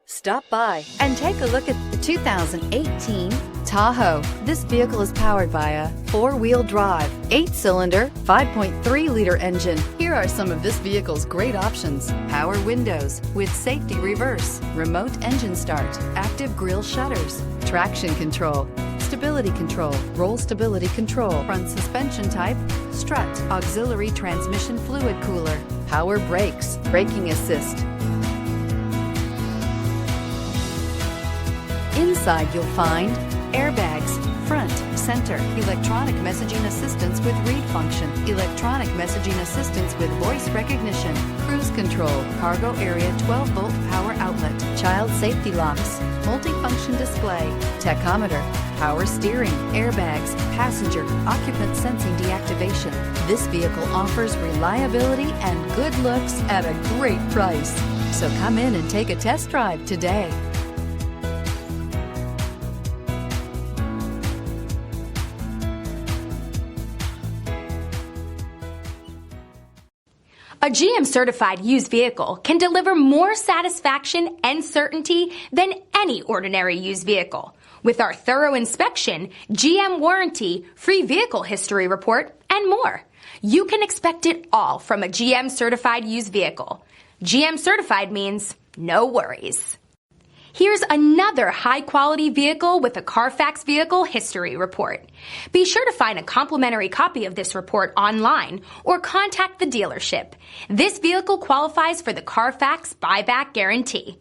Stop by and take a look at the 2018 Tahoe. This vehicle is powered by a 4-wheel drive, 8-cylinder, 5.3-liter engine. Here are some of this vehicle's great options: power windows with safety reverse, remote engine start, active grille shutters, traction control, stability control, roll stability control, front suspension type, strut, auxiliary transmission fluid cooler, power brakes, braking assist. Inside you'll find airbags, front, center, electronic messaging assistance with read function, electronic messaging assistance with voice recognition, cruise control, cargo area 12-volt power outlet, child safety locks, multifunction display, tachometer, power steering, airbags, passenger, occupant sensing deactivation. This vehicle offers reliability and good looks at a great price. So come in and take a test drive today. A GM-certified used vehicle can deliver more satisfaction and certainty than any ordinary used vehicle. With our thorough inspection, GM warranty, free vehicle history report, and more. You can expect it all from a GM-certified used vehicle. GM-certified means no worries. Here's another high-quality vehicle with a Carfax Vehicle History Report. Be sure to find a complimentary copy of this report online or contact the dealership. This vehicle qualifies for the Carfax Buyback Guarantee.